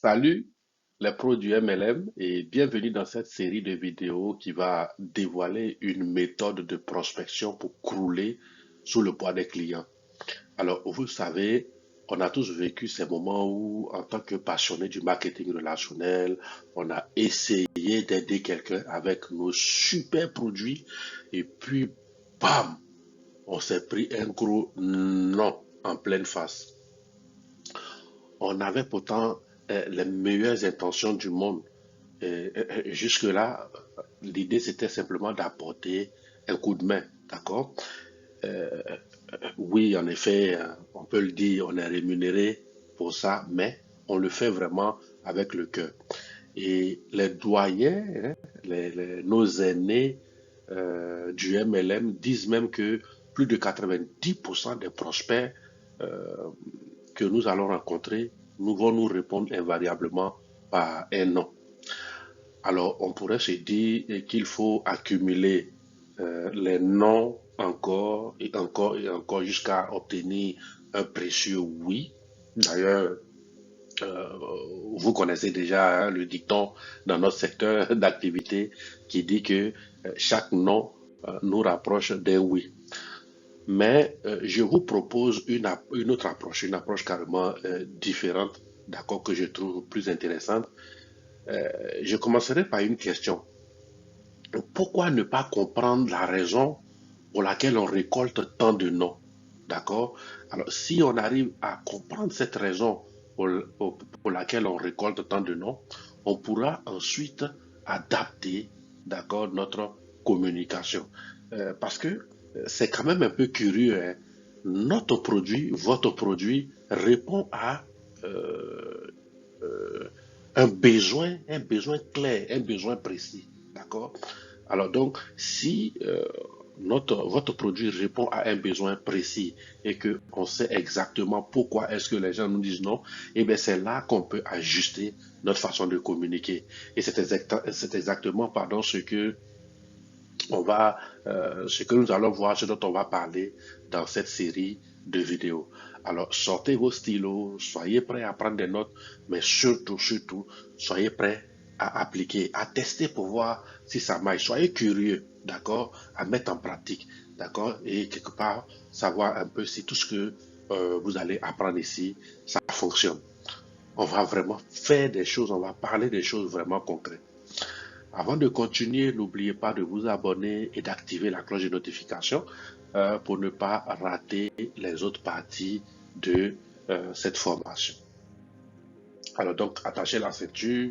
Salut les pros du MLM et bienvenue dans cette série de vidéos qui va dévoiler une méthode de prospection pour crouler sous le poids des clients. Alors, vous savez, on a tous vécu ces moments où, en tant que passionné du marketing relationnel, on a essayé d'aider quelqu'un avec nos super produits et puis, bam, on s'est pris un gros non en pleine face. On avait pourtant les meilleures intentions du monde. Jusque-là, l'idée c'était simplement d'apporter un coup de main, d'accord? Euh, oui, en effet, on peut le dire, on est rémunéré pour ça, mais on le fait vraiment avec le cœur. Et les doyens, hein, nos aînés du MLM disent même que plus de 90% des prospects euh, que nous allons rencontrer, nous vont nous répondre invariablement par un non. Alors, on pourrait se dire qu'il faut accumuler les noms encore et encore et encore jusqu'à obtenir un précieux oui. D'ailleurs, euh, vous connaissez déjà hein, le dicton dans notre secteur d'activité qui dit que chaque non nous rapproche d'un oui. Mais je vous propose une autre approche, une approche carrément différente, d'accord, que je trouve plus intéressante. Je commencerai par une question. Pourquoi ne pas comprendre la raison pour laquelle on récolte tant de noms? D'accord? Alors, si on arrive à comprendre cette raison pour laquelle on récolte tant de noms, on pourra ensuite adapter, d'accord, notre communication. Parce que c'est quand même un peu curieux, hein. Notre produit, votre produit, répond à euh, euh, un besoin clair, un besoin précis. D'accord? Alors donc, si votre produit répond à un besoin précis et que on sait exactement pourquoi est-ce que les gens nous disent non, et bien c'est là qu'on peut ajuster notre façon de communiquer. Et c'est exactement pardon, ce que nous allons voir, ce dont on va parler dans cette série de vidéos. Alors, sortez vos stylos, soyez prêts à prendre des notes, mais surtout, soyez prêts à appliquer, à tester pour voir si ça marche. Soyez curieux, d'accord, à mettre en pratique, d'accord, et quelque part, savoir un peu si tout ce que vous allez apprendre ici, ça fonctionne. On va vraiment faire des choses, on va parler des choses vraiment concrètes. Avant de continuer, n'oubliez pas de vous abonner et d'activer la cloche de notification pour ne pas rater les autres parties de cette formation. Alors donc, attachez la ceinture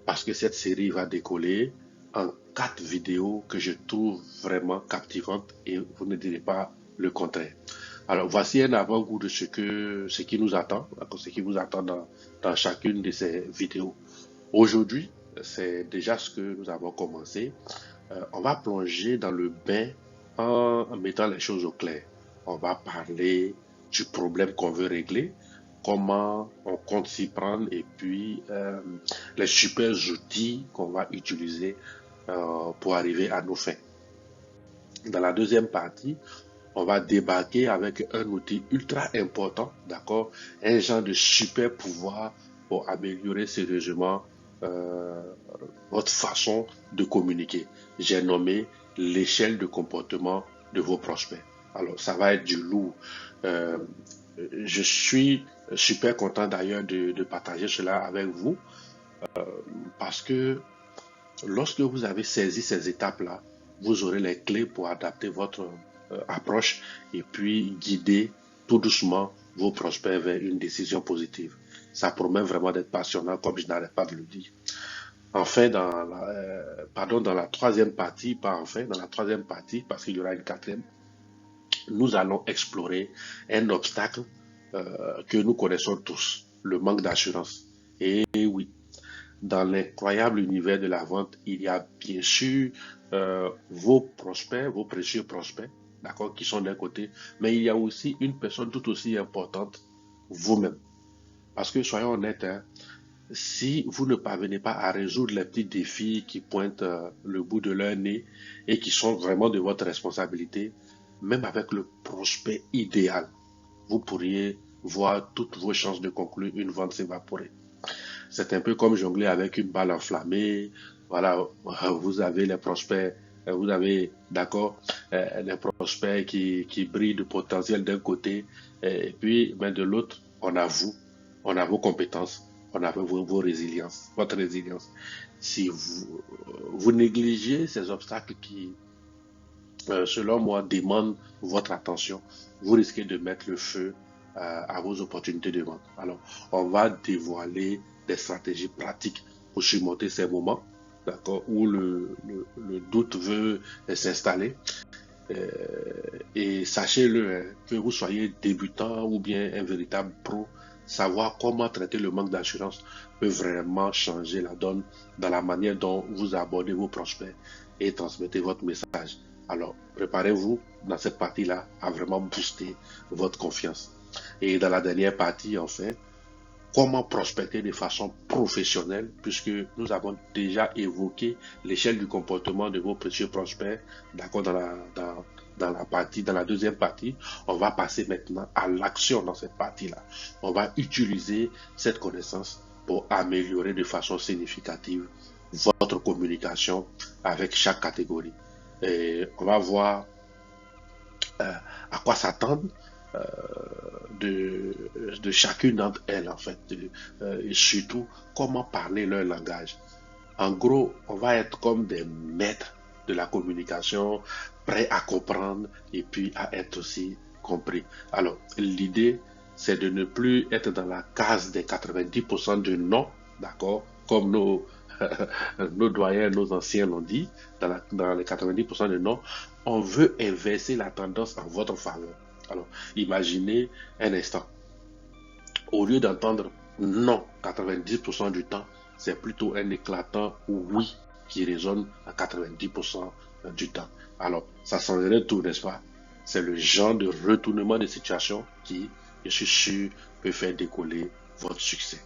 parce que cette série va décoller en 4 vidéos que je trouve vraiment captivantes et vous ne direz pas le contraire. Alors, voici un avant-goût de ce qui nous attend, ce qui vous attend dans chacune de ces vidéos. Aujourd'hui, c'est déjà ce que nous avons commencé. On va plonger dans le bain en mettant les choses au clair. On va parler du problème qu'on veut régler, comment on compte s'y prendre et puis les super outils qu'on va utiliser pour arriver à nos fins. Dans la deuxième partie, on va débarquer avec un outil ultra important, d'accord? Un genre de super pouvoir pour améliorer sérieusement euh, votre façon de communiquer. J'ai nommé l'échelle de comportement de vos prospects. Alors, ça va être du lourd. Euh, je suis super content d'ailleurs de partager cela avec vous parce que lorsque vous avez saisi ces étapes-là, vous aurez les clés pour adapter votre approche et puis guider tout doucement vos prospects vers une décision positive. Ça promet vraiment d'être passionnant, comme je n'arrête pas de le dire. Enfin, dans la troisième partie, pas enfin, dans la troisième partie, parce qu'il y aura une quatrième, nous allons explorer un obstacle que nous connaissons tous, le manque d'assurance. Et oui, dans l'incroyable univers de la vente, il y a bien sûr vos prospects, vos précieux prospects, d'accord, qui sont d'un côté, mais il y a aussi une personne tout aussi importante, vous-même. Parce que soyons honnêtes, hein, si vous ne parvenez pas à résoudre les petits défis qui pointent le bout de leur nez et qui sont vraiment de votre responsabilité, même avec le prospect idéal, vous pourriez voir toutes vos chances de conclure une vente s'évaporer. C'est un peu comme jongler avec une balle enflammée. Voilà, vous avez les prospects, vous avez, d'accord, les prospects qui brillent de potentiel d'un côté, et puis, mais de l'autre, on a vos compétences, on a vos résiliences, votre résilience. Si vous négligez ces obstacles qui, selon moi, demandent votre attention, vous risquez de mettre le feu à vos opportunités de vente. Alors, on va dévoiler des stratégies pratiques pour surmonter ces moments, d'accord, où le doute veut s'installer. Euh, et sachez-le, hein, que vous soyez débutant ou bien un véritable pro, savoir comment traiter le manque d'assurance peut vraiment changer la donne dans la manière dont vous abordez vos prospects et transmettez votre message. Alors, préparez-vous dans cette partie-là à vraiment booster votre confiance. Et dans la dernière partie, enfin, comment prospecter de façon professionnelle, puisque nous avons déjà évoqué l'échelle du comportement de vos précieux prospects, d'accord, dans la deuxième partie. On va passer maintenant à l'action dans cette partie-là. On va utiliser cette connaissance pour améliorer de façon significative votre communication avec chaque catégorie. Et on va voir euh, à quoi s'attendre euh, de, de chacune d'entre elles, en fait, et surtout comment parler leur langage. En gros, on va être comme des maîtres de la communication, prêts à comprendre et puis à être aussi compris. Alors, l'idée, c'est de ne plus être dans la case des 90% de non, d'accord, comme nos doyens, nos anciens l'ont dit, dans les 90% de non. On veut inverser la tendance en votre faveur. Alors, imaginez un instant. Au lieu d'entendre non 90% du temps, c'est plutôt un éclatant oui qui résonne à 90% du temps. Alors, ça changerait tout, n'est-ce pas? C'est le genre de retournement de situation qui, je suis sûr, peut faire décoller votre succès.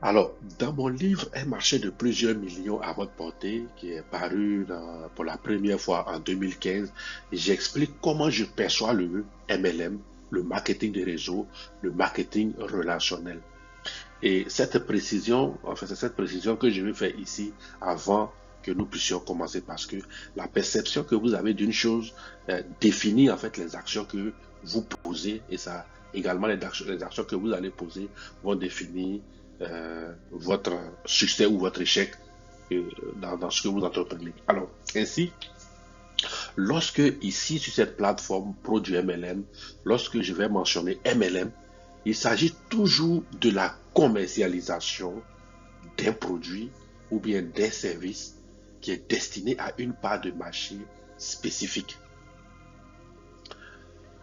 Alors, dans mon livre Un marché de plusieurs millions à votre portée, qui est paru pour la première fois en 2015, j'explique comment je perçois le MLM, le marketing de réseau, le marketing relationnel. Et cette précision, enfin, c'est cette précision que je vais faire ici avant que nous puissions commencer parce que la perception que vous avez d'une chose définit en fait les actions que vous posez et ça également les actions que vous allez poser vont définir votre succès ou votre échec dans ce que vous entreprenez. Alors, ainsi, lorsque ici sur cette plateforme Produit MLM, lorsque je vais mentionner MLM, il s'agit toujours de la commercialisation d'un produit ou bien d'un service qui est destiné à une part de marché spécifique.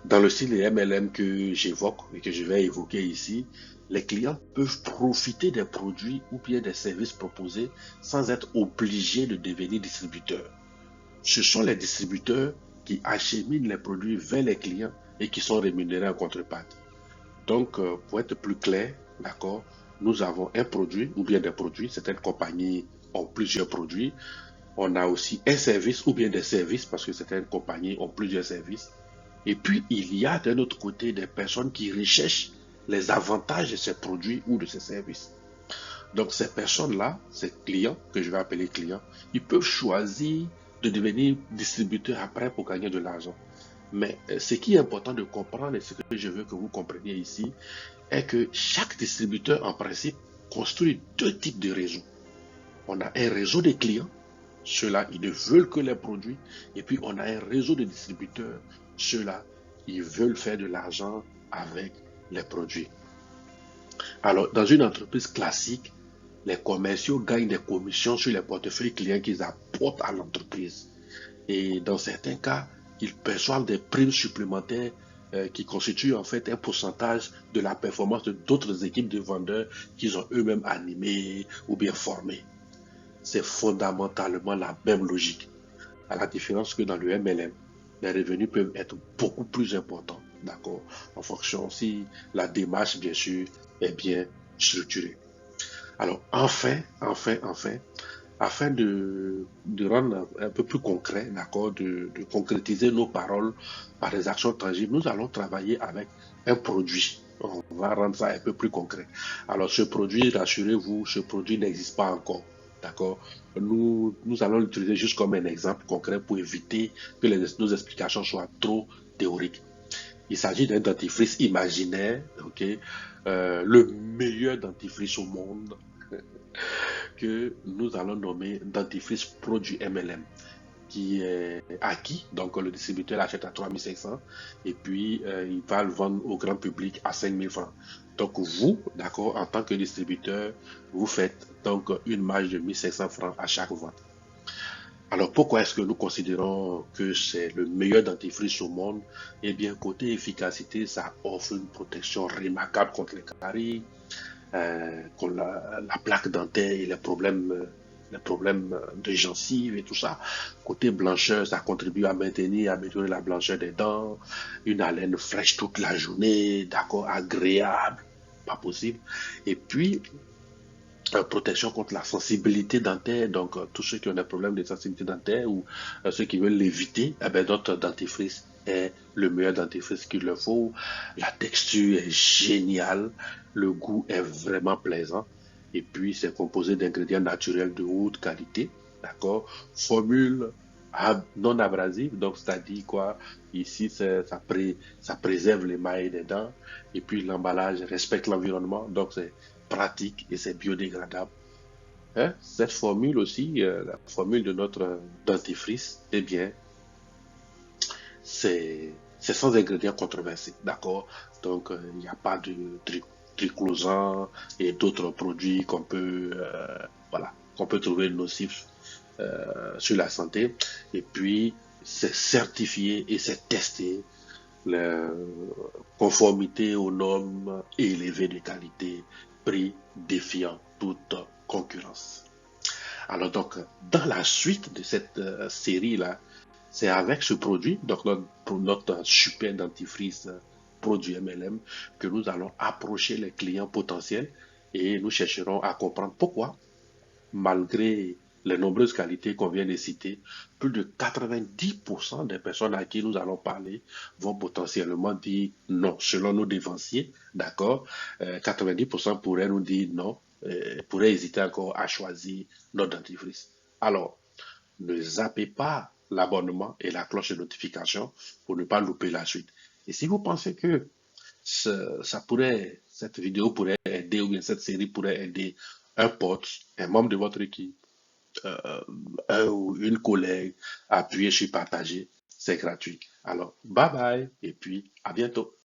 Dans le style de MLM que j'évoque et que je vais évoquer ici, les clients peuvent profiter des produits ou bien des services proposés sans être obligés de devenir distributeurs. Ce sont les distributeurs qui acheminent les produits vers les clients et qui sont rémunérés en contrepartie. Donc, pour être plus clair, d'accord, nous avons un produit ou bien des produits. Certaines compagnies ont plusieurs produits. On a aussi un service ou bien des services parce que certaines compagnies ont plusieurs services. Et puis, il y a d'un autre côté des personnes qui recherchent les avantages de ces produits ou de ces services. Donc, ces personnes-là, ces clients, que je vais appeler clients, ils peuvent choisir de devenir distributeurs après pour gagner de l'argent. Mais ce qui est important de comprendre et ce que je veux que vous compreniez ici est que chaque distributeur, en principe, construit deux types de réseaux. On a un réseau de clients, ceux-là, ils ne veulent que les produits, et puis on a un réseau de distributeurs, ceux-là, ils veulent faire de l'argent avec les produits. Alors, dans une entreprise classique, les commerciaux gagnent des commissions sur les portefeuilles clients qu'ils apportent à l'entreprise. Et dans certains cas, ils perçoivent des primes supplémentaires qui constituent en fait un pourcentage de la performance de d'autres équipes de vendeurs qu'ils ont eux-mêmes animées ou bien formées. C'est fondamentalement la même logique, à la différence que dans le MLM, les revenus peuvent être beaucoup plus importants, d'accord, en fonction si la démarche, bien sûr, est bien structurée. Alors, enfin, afin de rendre un peu plus concret, d'accord, concrétiser nos paroles par des actions tangibles, nous allons travailler avec un produit. On va rendre ça un peu plus concret. Alors, ce produit, rassurez-vous, ce produit n'existe pas encore. D'accord? Nous allons l'utiliser juste comme un exemple concret pour éviter que nos explications soient trop théoriques. Il s'agit d'un dentifrice imaginaire, ok? Le meilleur dentifrice au monde que nous allons nommer dentifrice produit MLM qui est acquis. Donc, le distributeur achète à 3500 et puis il va le vendre au grand public à 5000 francs. Donc, vous, d'accord, en tant que distributeur, vous faites donc une marge de 1500 francs à chaque vente. Alors, pourquoi est-ce que nous considérons que c'est le meilleur dentifrice au monde? Eh bien, côté efficacité, ça offre une protection remarquable contre les caries, contre la plaque dentaire et les problèmes de gencives et tout ça. Côté blancheur, ça contribue à maintenir, à améliorer la blancheur des dents, une haleine fraîche toute la journée, d'accord, agréable, pas possible. Et puis, protection contre la sensibilité dentaire. Donc, tous ceux qui ont des problèmes de sensibilité dentaire ou ceux qui veulent l'éviter, eh ben, notre dentifrice est le meilleur dentifrice qu'il leur faut. La texture est géniale. Le goût est vraiment plaisant. Et puis, c'est composé d'ingrédients naturels de haute qualité. D'accord? Formule non abrasive. Donc, c'est-à-dire quoi? Ici, ça préserve les mailles des dents. Et puis, l'emballage respecte l'environnement. Donc, c'est pratique et c'est biodégradable. Hein? Cette formule aussi, la formule de notre dentifrice, eh bien, c'est sans ingrédients controversés, d'accord? Donc, il n'y a pas de triclosan et d'autres produits voilà, qu'on peut trouver nocifs sur la santé. Et puis, c'est certifié et c'est testé la conformité aux normes élevées de qualité, prix défiant toute concurrence. Alors donc, dans la suite de cette série-là, c'est avec ce produit, donc notre super dentifrice produit MLM, que nous allons approcher les clients potentiels et nous chercherons à comprendre pourquoi malgré les nombreuses qualités qu'on vient de citer, plus de 90% des personnes à qui nous allons parler vont potentiellement dire non. Selon nos dévanciers, d'accord, 90% pourraient nous dire non, pourraient hésiter encore à choisir notre dentifrice. Alors, ne zappez pas l'abonnement et la cloche de notification pour ne pas louper la suite. Et si vous pensez que cette vidéo pourrait aider ou bien cette série pourrait aider un pote, un membre de votre équipe, euh, un ou une collègue, appuyez sur partager, c'est gratuit. Alors, bye bye et puis à bientôt.